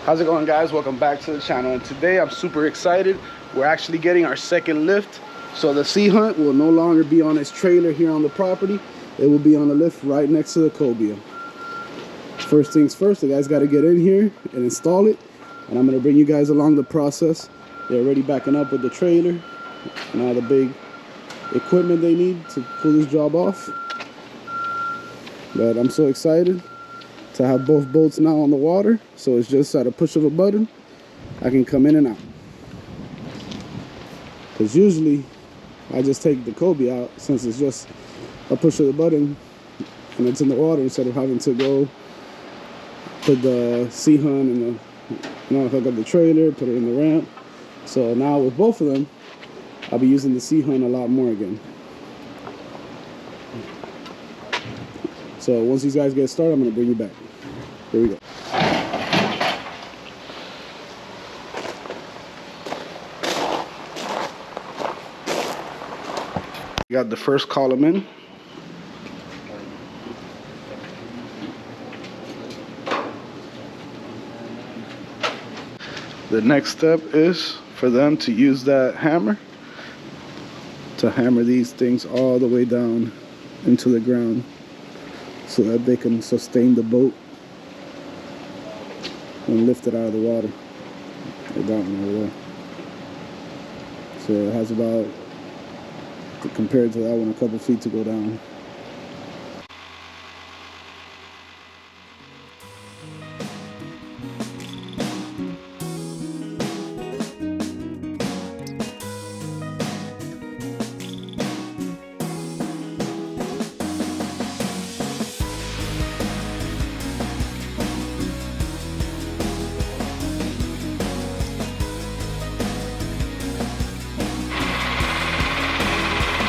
How's it going, guys? Welcome back to the channel, and today I'm super excited. We're actually getting our second lift, so the Sea Hunt will no longer be on its trailer here on the property. It will be on the lift right next to the Cobia. First things first, the guys got to get in here and install it, and I'm going to bring you guys along the process. They're already backing up with the trailer and all the big equipment they need to pull this job off. But I'm so excited to have both boats now on the water, so it's just at a push of a button I can come in and out. Because usually I just take the Cobia out, since it's just a push of the button and it's in the water, instead of having to go put the Sea Hunt and hook up the trailer, put it in the ramp. So now with both of them, I'll be using the Sea Hunt a lot more again. So once these guys get started, I'm going to bring you back. Here we go. Got the first column in. The next step is for them to use that hammer to hammer these things all the way down into the ground, so that they can sustain the boat and lift it out of the water. Like that one over there. So it has about, compared to that one, a couple feet to go down.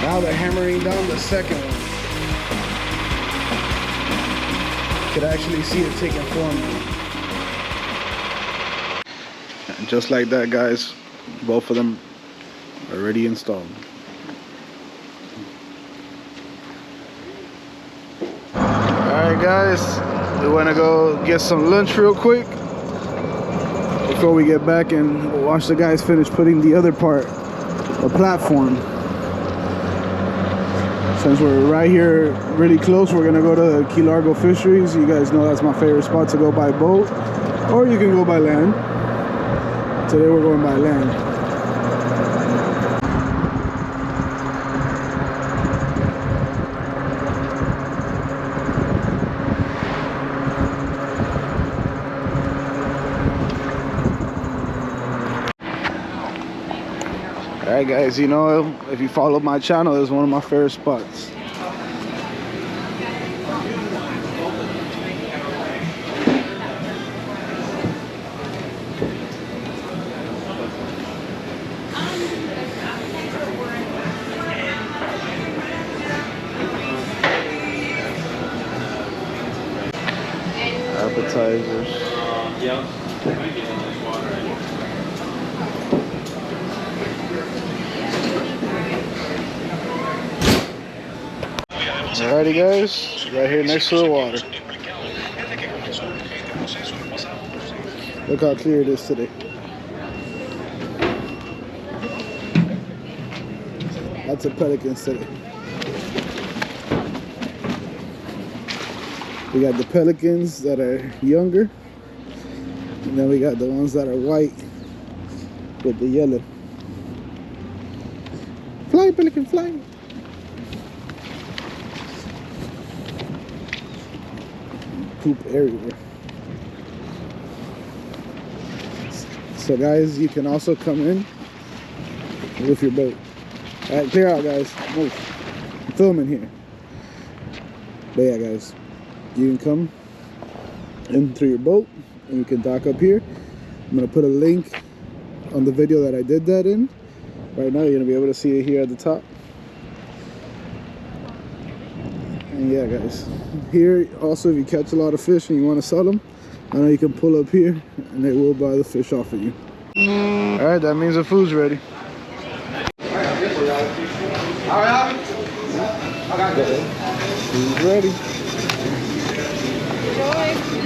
Now they're hammering down the second one. You could actually see it taking form now. And just like that, guys, both of them are already installed. Alright, guys, we want to go get some lunch real quick before we get back and watch the guys finish putting the other part, the platform. Since we're right here really close, we're gonna go to Key Largo Fisheries. You guys know that's my favorite spot to go by boat, or you can go by land. Today we're going by land. Alright, guys, you know, if you follow my channel, it's one of my favorite spots. Appetizers. Yeah. Alrighty, guys, right here next to the water. Look how clear it is today. Lots of pelicans today. We got the pelicans that are younger, and then we got the ones that are white with the yellow. Fly, pelican, fly! Poop everywhere. So, guys, you can also come in with your boat. Alright, clear out, guys. Move. I'm filming here. But yeah, guys, you can come in through your boat and you can dock up here. I'm gonna put a link on the video that I did that in. Right now, you're gonna be able to see it here at the top. And yeah, guys, here also, if you catch a lot of fish and you want to sell them, I know you can pull up here and they will buy the fish off of you. All right, that means the food's ready. Food's ready. Enjoy.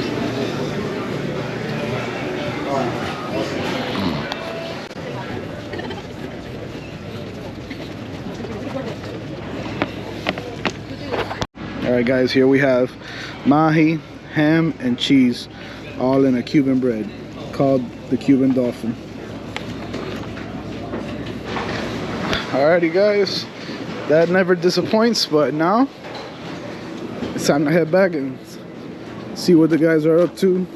Alright guys, here we have mahi, ham, and cheese, all in a Cuban bread called the Cuban Dolphin. Alrighty guys, that never disappoints, but now it's time to head back and see what the guys are up to.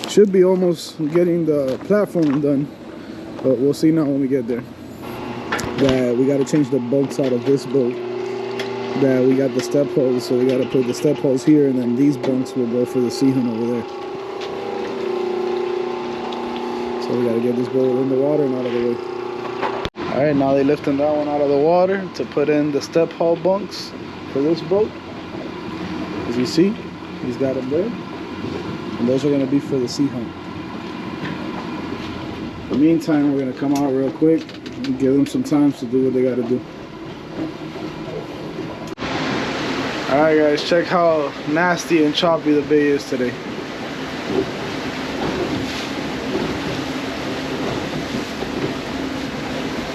Should be almost getting the platform done, but we'll see now when we get there. That we got to change the bolts out of this boat. That we got the step holes, so we got to put the step holes here, and then these bunks will go for the sea hunt over there. So we got to get this boat in the water and out of the way. All right, now they're lifting that one out of the water to put in the step hull bunks for this boat. As you see, he's got them there, and those are going to be for the sea hunt. In the meantime, we're going to come out real quick and give them some time to do what they got to do. Alright guys, check how nasty and choppy the bay is today.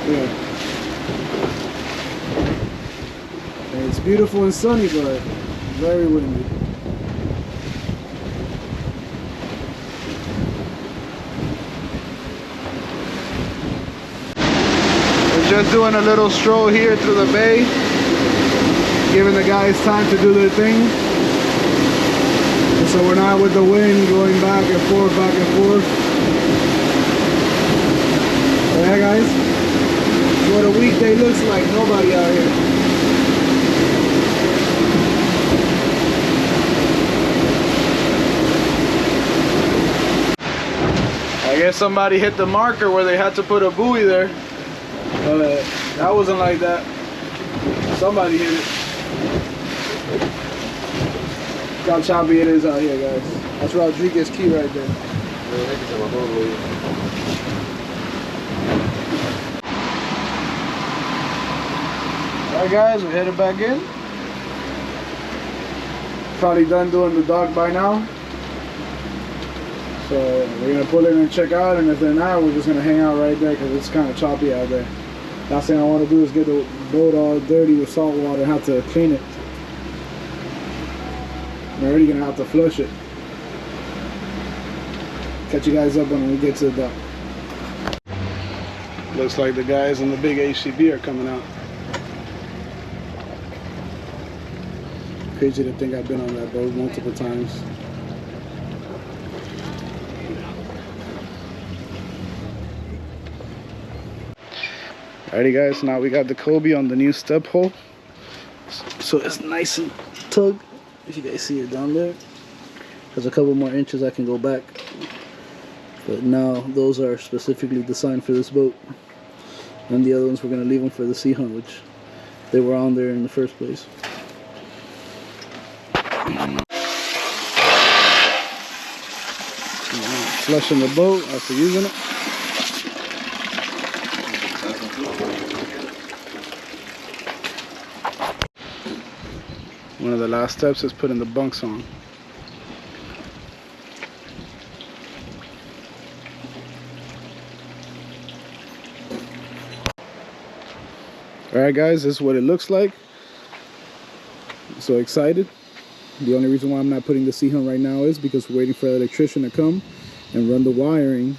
Yeah. And it's beautiful and sunny, but very windy. We're just doing a little stroll here through the bay, giving the guys time to do their thing. And so we're not with the wind going back and forth, back and forth. So yeah guys, what a weekday looks like, nobody out here. I guess somebody hit the marker where they had to put a buoy there. But that wasn't like that. Somebody hit it. Look how choppy it is out here, guys. That's Rodriguez Key right there. Alright guys, we're headed back in. Probably done doing the dock by now. So we're gonna pull in and check out, and if they're not, we're just gonna hang out right there because it's kind of choppy out there. Last thing I want to do is get the boat all dirty with salt water and have to clean it. I'm already gonna have to flush it. Catch you guys up when we get to the dock. Looks like the guys in the big HCB are coming out. Crazy to think I've been on that boat multiple times. Alrighty guys, now we got the Cobia on the new step hole. So it's nice and tugged. If you guys see it down there. There's a couple more inches I can go back. But now those are specifically designed for this boat. And the other ones we're going to leave them for the sea hunt, which they were on there in the first place. Flushing the boat after using it. One of the last steps is putting the bunks on. Alright guys, this is what it looks like. I'm so excited. The only reason why I'm not putting the sea hunt right now is because we're waiting for the electrician to come and run the wiring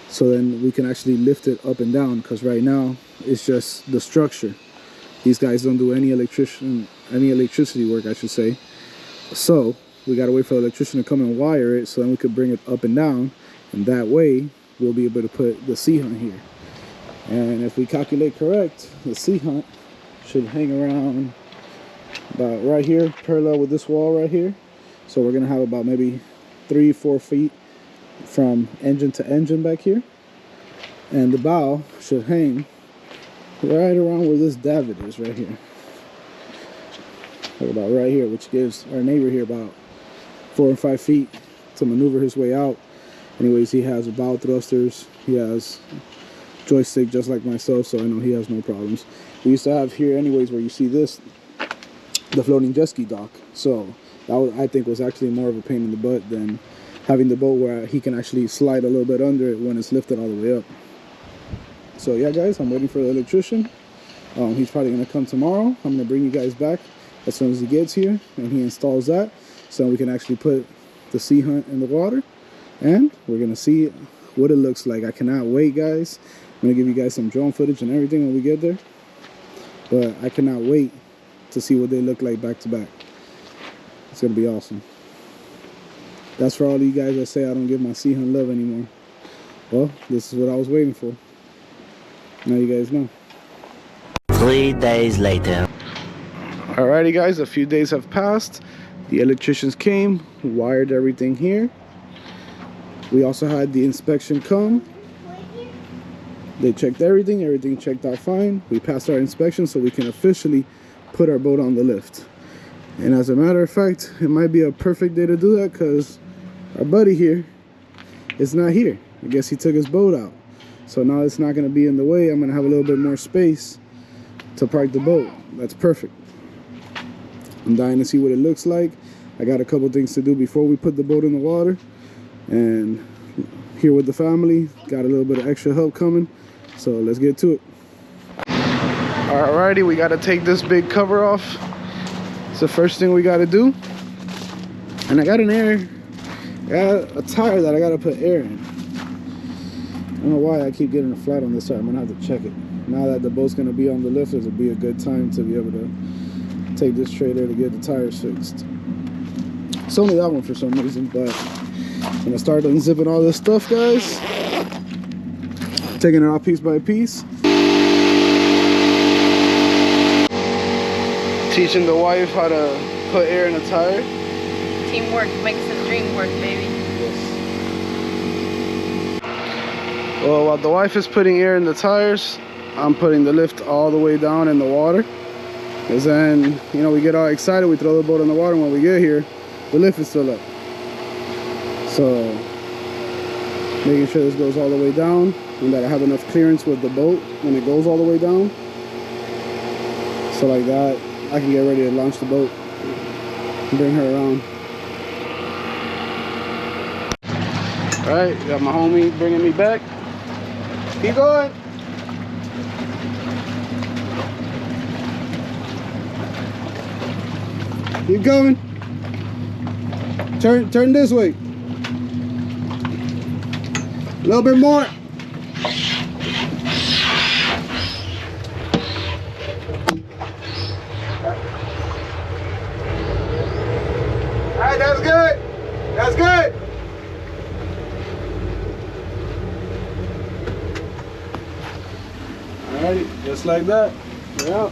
so then we can actually lift it up and down, because right now it's just the structure. These guys don't do any electricity work, I should say. So we gotta wait for the electrician to come and wire it so then we could bring it up and down, and that way we'll be able to put the sea hunt here. And if we calculate correct, the sea hunt should hang around about right here, parallel with this wall right here. So we're gonna have about maybe 3-4 feet from engine to engine back here, and the bow should hang right around where this davit is right here, like about right here, which gives our neighbor here about 4 or 5 feet to maneuver his way out. Anyways, he has bow thrusters, he has joystick just like myself, so I know he has no problems. We used to have here anyways, where you see this, the floating jet ski dock. So that was, I think, was actually more of a pain in the butt than having the boat where he can actually slide a little bit under it when it's lifted all the way up. So yeah guys, I'm waiting for the electrician. He's probably gonna come tomorrow. I'm gonna bring you guys back as soon as he gets here and he installs that, so we can actually put the Sea Hunt in the water, and we're gonna see what it looks like. I cannot wait guys. I'm gonna give you guys some drone footage and everything when we get there, but I cannot wait to see what they look like back to back. It's gonna be awesome. That's for all of you guys that say I don't give my Sea Hunt love anymore. Well, this is what I was waiting for. Now you guys know. 3 days later. Alrighty guys, a few days have passed. The electricians came, wired everything here. We also had the inspection come. They checked everything, everything checked out fine. We passed our inspection so we can officially put our boat on the lift. And as a matter of fact, it might be a perfect day to do that because our buddy here is not here. I guess he took his boat out. So now it's not gonna be in the way. I'm gonna have a little bit more space to park the boat. That's perfect. I'm dying to see what it looks like. I got a couple things to do before we put the boat in the water. And here with the family, got a little bit of extra help coming. So let's get to it. Alrighty, we gotta take this big cover off. It's the first thing we gotta do. And I got a tire that I gotta put air in. I don't know why I keep getting a flat on this side. I'm gonna have to check it. Now that the boat's gonna be on the lift, it'll be a good time to be able to take this trailer to get the tires fixed. It's only that one for some reason, but I'm gonna start unzipping all this stuff, guys. Taking it off piece by piece. Teaching the wife how to put air in a tire. Teamwork makes the dream work, baby. Yes. Well, while the wife is putting air in the tires, I'm putting the lift all the way down in the water. Because then, you know, we get all excited, we throw the boat in the water, and when we get here, the lift is still up. So, making sure this goes all the way down, and that I have enough clearance with the boat when it goes all the way down. So like that, I can get ready to launch the boat and bring her around. All right, got my homie bringing me back. Keep going. Keep going. Turn this way. A little bit more. Alright, that's good. That's good. Alrighty, just like that. Yeah.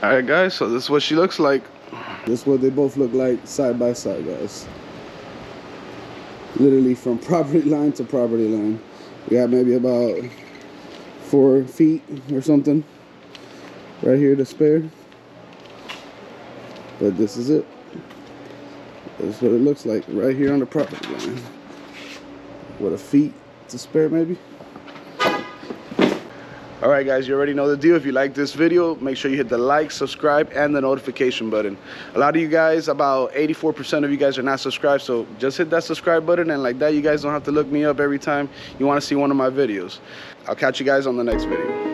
Alright guys, so this is what she looks like. This is what they both look like side by side, guys. Literally from property line to property line. We got maybe about 4 feet or something right here to spare. But this is it. This is what it looks like right here on the property line. What, a feet to spare maybe? All right, guys, you already know the deal. If you like this video, make sure you hit the like, subscribe, and the notification button. A lot of you guys, about 84% of you guys are not subscribed, so just hit that subscribe button, and like that, you guys don't have to look me up every time you want to see one of my videos. I'll catch you guys on the next video.